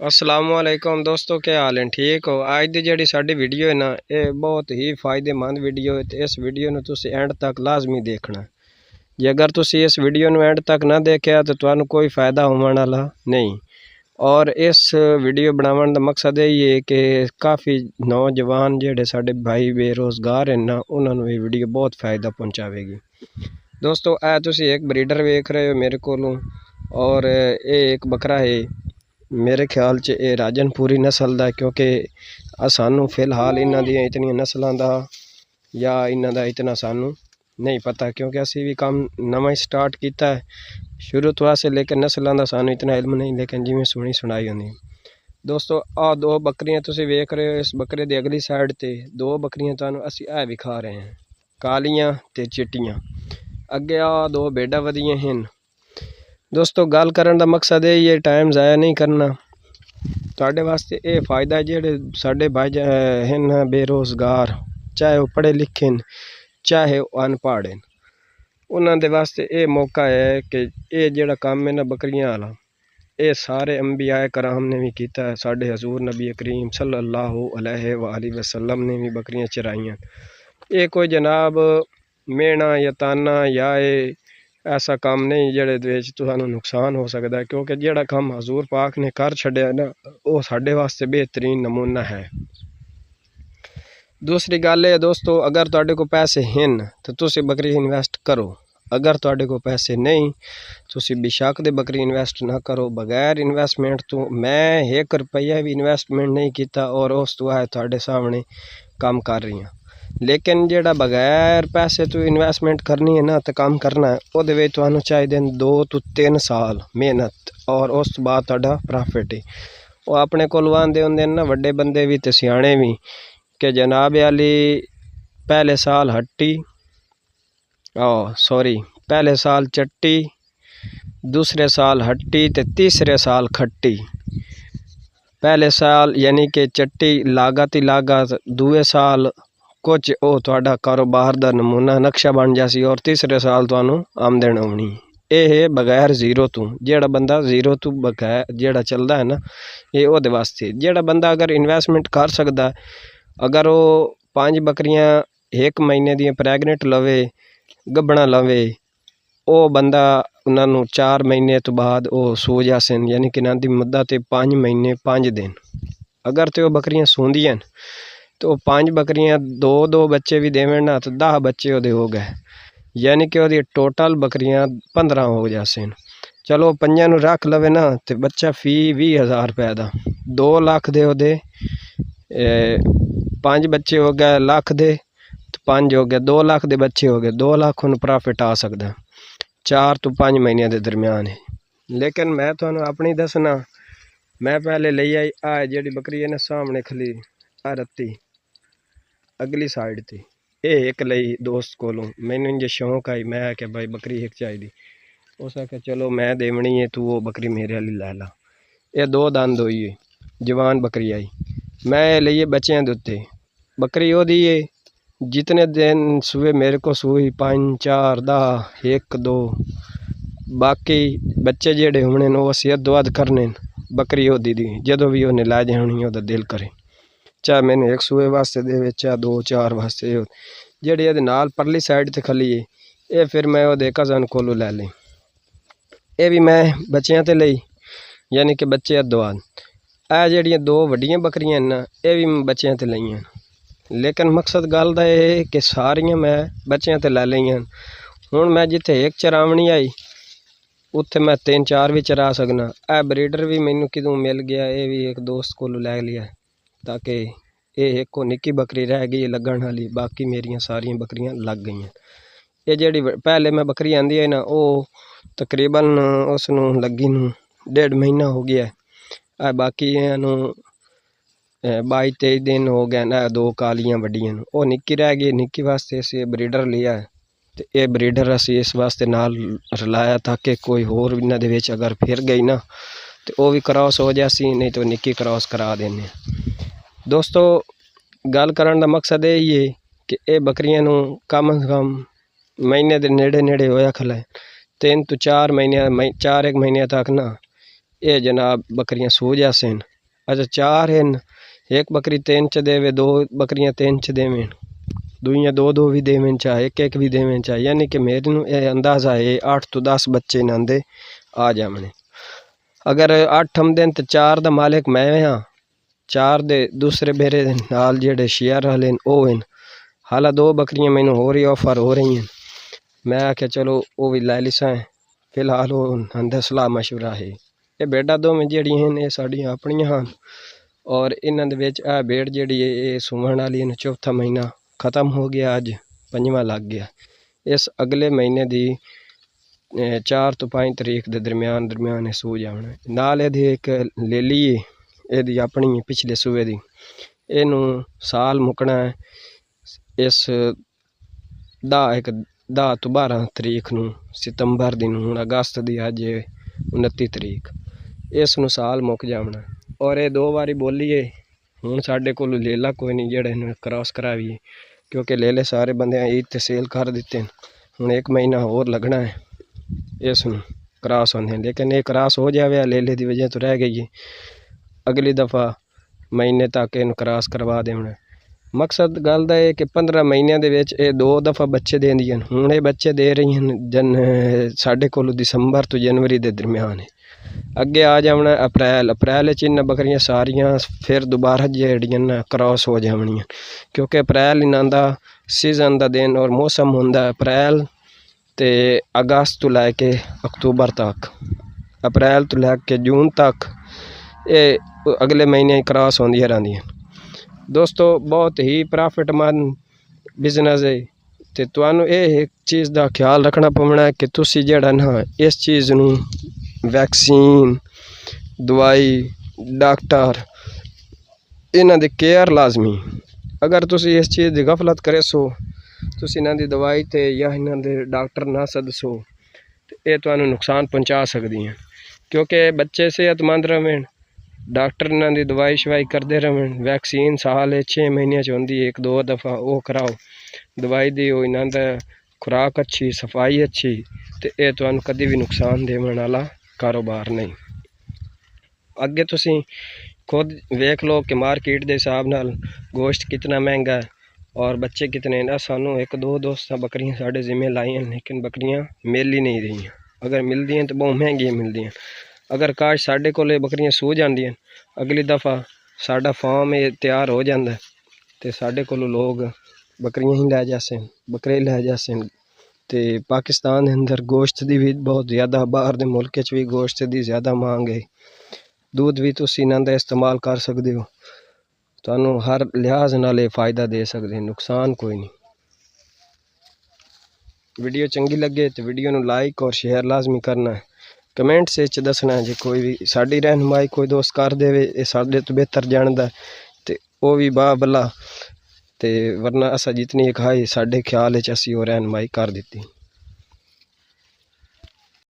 असलामुअलैकुम दोस्तों, क्या हाल है? ठीक हो? आज की जी साडी वीडियो है ना, ये बहुत ही फायदेमंद वीडियो है। तो इस वीडियो में तुसी एंड तक लाजमी देखना। जे अगर तुसी इस वीडियो में एंड तक ना देखा तो तुहानू कोई फायदा होने वाला नहीं। और इस वीडियो बनाने का मकसद यही है कि काफ़ी नौजवान जेडे साडे भाई बेरोज़गार हैं ना, उन्होंने ये वीडियो बहुत फ़ायदा पहुँचावेगी। दोस्तों ए तुसी एक ब्रीडर वेख रहे हो मेरे को, और ये एक बकरा है। मेरे ख्याल च ये राजनपुरी नस्ल का, क्योंकि सानू फिलहाल इन्हों दी इतनी नस्लों का या इन्हों का इतना सानू नहीं पता, क्योंकि असी भी काम नवा ही स्टार्ट किया है शुरू तो से, लेकिन नस्लों का सानू इतना इल्म नहीं, लेकिन जिमें सुनी सुनाई होनी। दोस्तों आ दो बकरियां तुसी वेख रहे हो। इस बकरे की अगली साइड ते दो बकरियां तुहानू असी ए विखा रहे हैं, कालियां ते चिट्टियां। अगे आ दो भेडा वधियां हैं। दोस्तों गल करन दा मकसद यही है, टाइम ज़ाया नहीं करना। तुहाडे वास्ते ये फ़ायदा है जेडे साडे भाई हैं बेरोज़गार, चाहे वो पढ़े लिखे न चाहे वो अनपढ़ हैं, उन्हां दे वास्ते ये मौका है कि ये जेड़ा काम है ना बकरियां वाला, ये सारे अंबिया कराम ने भी किया है। साडे हजूर नबी करीम सल्लल्लाहु अलैहि वसल्लम ने भी बकरियां चराइयां। ये कोई जनाब मेहना या ताना या ऐसा काम नहीं जेड़े तुहानू नुकसान हो सकता है, क्योंकि जेड़ा काम हजूर पाक ने कर छड़िया ना, वो साडे वास्ते बेहतरीन नमूना है। दूसरी गल है दोस्तों, अगर तुहाडे को पैसे हैं तो तुसी बकरी इन्वेस्ट करो। अगर तुहाडे को पैसे नहीं, तुसी बेशक दे बकरी इन्वेस्ट ना करो। बगैर इन्वेस्टमेंट तो मैं 1 रुपया भी इन्वेस्टमेंट नहीं किया, और उस तो है तुहाडे सामने काम कर रही हूँ। लेकिन जेड़ा बगैर पैसे तो इन्वेस्टमेंट करनी है ना, तो काम करना है, वो तुहानू चाहिए 2 तो 3 साल मेहनत, और उस बाद तुहाडा प्रॉफिट है। वो अपने कोल आंदे होंदे ना वड्डे बंदे भी ते सियाणे भी, कि जनाब आली पहले साल हट्टी पहले साल चट्टी, दूसरे साल हट्टी ते तीसरे साल खट्टी। पहले साल यानी कि चट्टी लागत ही लागत, दूए साल कुछ वो तुहाडा कारोबार दा नमूना नक्शा बन जासी, और तीसरे साल तुहानू आमदन आनी। ये है बगैर जीरो तो, जेड़ा बंदा जीरो तो बगैर जेड़ा चलदा है ना, ये ओदे वास्ते। जेड़ा बंदा अगर इन्वेस्टमेंट कर सकदा, अगर वो 5 बकरियां 1 महीने दी प्रैगनेंट लवे, गब्बना लवे, वो बंदा उन्होंने 4 महीने तो बाद वो सो जासन, यानी कि इन्हों की मुद्दत है 5 महीने 5 दिन। अगर तो बकरियां सोंदियां तो 5 बकरियां 2-2 बच्चे भी देवें ना, तो 10 बच्चे वो हो गए, यानी कि वो टोटल बकरियां 15 हो जासन। चलो 5 नू रख लवे ना, तो बच्चा फी 20,000 रुपए का 2 लाख दे ओदे 5 बच्चे हो गए, लाख दे तो 5 हो गए, 2 लाख दे बच्चे हो गए, 2 लाख उन्हें प्रॉफिट आ सकता 4 तो 5 महीनों के दरम्यान है। लेकिन मैं तुहानू अपनी दसना, मैं पहले ले आई आ जी बकरी है ना सामने खली आ रत्ती अगली साइड ते, ये एक लई दोस्त कोलों। मैनू इंजे शौक आई, मैं आख्या भाई बकरी एक चाहिए। उस आख्या चलो मैं देवनी है, तू वो बकरी मेरे वाली लै ला। ये 2 दंद हुई है, जवान बकरी आई। मैं लिए बच्चों के उत्ते बकरी वो दी है, जितने दिन सुबह मेरे को सूई 5 4 10 1 2, बाकी बच्चे जेड़े होने वो असी अद्धो अध करने। बकरी वो दी जदों भी उन्हें लै जानी ओदा दिल करे, चाहे मैंने 1 सूए वास्ते दे, चाहे 2 4 वास्ते। जेड़ी ये नाल परली साइड ते खली है, ये फिर मैं वो कज़न कोलों लै ली। ये भी मैं बच्चों ते लई, यानी कि बच्चे अद्धो अध। आ जेड़ियां 2 वड्डियां बकरियां ना, ये भी मैं बच्चों ते लईयां। लेकिन मकसद गल दा ये है कि सारियां मैं बच्चों ते लै लईयां। हुण मैं जिथे एक चरावनी आई, उत्थे मैं 3 4 भी चरा सकना। ए ब्रीडर भी मैनू कितों मिल गया, ये भी एक दोस्त को लै लिया, ताकि ये एक को निक्की बकरी रह गई लगन वाली, बाकी मेरियां सारियां बकरियां लग गई। ये जेड़ी पहले मैं बकरी आंदी है ना, वो तकरीबन उसनू लगी नू 1.5 महीना हो गया है। बाकी 22-23 दिन हो गए ना। 2 कालियां वड्डियां वो निक्की रह गई, निक्की वास्ते असी ब्रीडर लिया है। तो ये ब्रीडर असी इस वास्ते नाल रलाया, ताकि कोई होर इन्हां दे विच अगर फिर गई ना, तो वो भी क्रॉस हो जासी, नहीं तो निक्की क्रॉस करा देने। दोस्तों गल करन दा मकसद यही है कि ये बकरियां नू कम से कम महीने दे नेड़े नेड़े होया खला 3 तो 4 महीने 4 1 महीने तक ना ये जनाब बकरियां सो जासन। अच्छा 4 हैं, एक बकरी 3 च देवे, 2 बकरियां 3 च देवें, दुइयां 2 भी देवें चाहे 1 भी देवें चाहे, यानी कि मेरे नू अंदाज़ा है 8 तो 10 बच्चे नांदे आ जावने। अगर 8 आमदे तो 4 दा मालिक मैं हाँ, 4 दे दूसरे मेरे नाल जेड़े शेयर वाले वो हैं। हालां 2 बकरियां मैनू हो रही ऑफर हो रही हैं, मैं आख्या चलो वो भी लै लिसां। फिलहाल वो अंदर सलाह मशवरा है। ये भेडां दोवें जेहड़ियां हैं ये साड़ियां अपनियां हैं और इन्हां दे विच आ भेड़ जेहड़ी है ये सूवण वाली है। चौथा महीना ख़त्म हो गया, अज 5वां लग गया। इस अगले महीने दी 4 तो 5 तरीक के दरम्यान सू जाना। नाल इहदी एक लेली है, इहदी अपनी है पिछले सूए दी। इनू साल मुकना है इस 10 तो 12 तरीक नू सितंबर दी। हुण अगस्त दी अज 29 तरीक, इस नू साल मुक जावना। और ये 2 बारी बोली है। हुण साडे कोल लेला कोई नहीं जेड़े इन्हूं क्रॉस करावी, क्योंकि लेले सारे बंदे ईद ते सेल कर दिते। हुण 1 महीना होर लगना है इस नू क्रॉस होंदे, लेकिन ये क्रॉस हो जावे लेले दी वजह तो रह गई है। अगली दफ़ा महीने तक इन क्रॉस करवा देना। मकसद गल दा है कि 15 महीनों के विच ये 2 दफ़ा बच्चे देंदियां। हुण ये बच्चे दे रही हैं साडे कोल दिसंबर तो जनवरी के दरम्यान है। अगे आ जावना अप्रैल च इन्हां बकरियां सारियां फिर दोबारा जेहड़ियां क्रॉस हो जावनियां, क्योंकि अप्रैल इन्हां दा सीजन का दिन और मौसम हुंदा अप्रैल ते अगस्त तो लैके अक्तूबर तक, अप्रैल तो लैके जून तक ये अगले महीने क्रॉस होंदियां रहंदियां। दोस्तों बहुत ही प्रॉफिटमंद बिजनेस है, तो तुहानू ये एक चीज़ का ख्याल रखना पवना कि तुसी जेड़ा ना इस चीज़ नू वैक्सीन दवाई डॉक्टर इन्हां दी केयर लाजमी। अगर तुसी इस चीज़ की गफलत करे सो, तुसी इन्हां दी दवाई ते या इन्हां दे डॉक्टर ना सदसो तो ये तुहानू नुकसान पहुँचा सकदी हैं। क्योंकि बच्चे सेहतमंद रहें, डॉक्टर इन्हां दी दवाई शवाई करते रहें, वैक्सीन साल 6 महीने च होंदी 1-2 दफ़ा वो कराओ, दवाई दिओ, इन्हां दा खुराक अच्छी सफाई अच्छी, तो ये तुहानू कभी भी नुकसान देवन वाला कारोबार नहीं। अगे तुसी खुद वेख लो कि मार्केट के हिसाब नाल गोश्त कितना महंगा है और बच्चे कितने ना। सानू 1-2 दोस्त बकरियां साढ़े जिम्मे लाई हैं, लेकिन बकरियां मिल ही नहीं रही। अगर मिलदी हैं तो बहुत महंगी मिलदी हैं। अगर काश साढ़े कोले बकरियां सू जांदियां, अगली दफ़ा साडा फार्म तैयार हो जाता है तो साढ़े कोलों लोग बकरियां ही लै जासन, बकरे लै जासन। तो पाकिस्तान के अंदर गोश्त की भी बहुत ज़्यादा, बाहर के मुल्क भी गोश्त की ज़्यादा मांग है। दूध भी तुसी इन्हां दा इस्तेमाल कर सकते हो, तुहानू हर लिहाज नाल फ़ायदा दे सकते हैं, नुकसान कोई नहीं। वीडियो चंगी लगे तो वीडियो नू लाइक और शेयर लाजमी करना है। कमेंट से दसना जो कोई भी साड़ी रहनुमाई कोई दोस्त कर दे साढ़े तो बेहतर जानता तो वो भी बाह भला, तो वरना असा जितनी खाई साढ़े ख्याल असी वो रहनुमाई कर दी।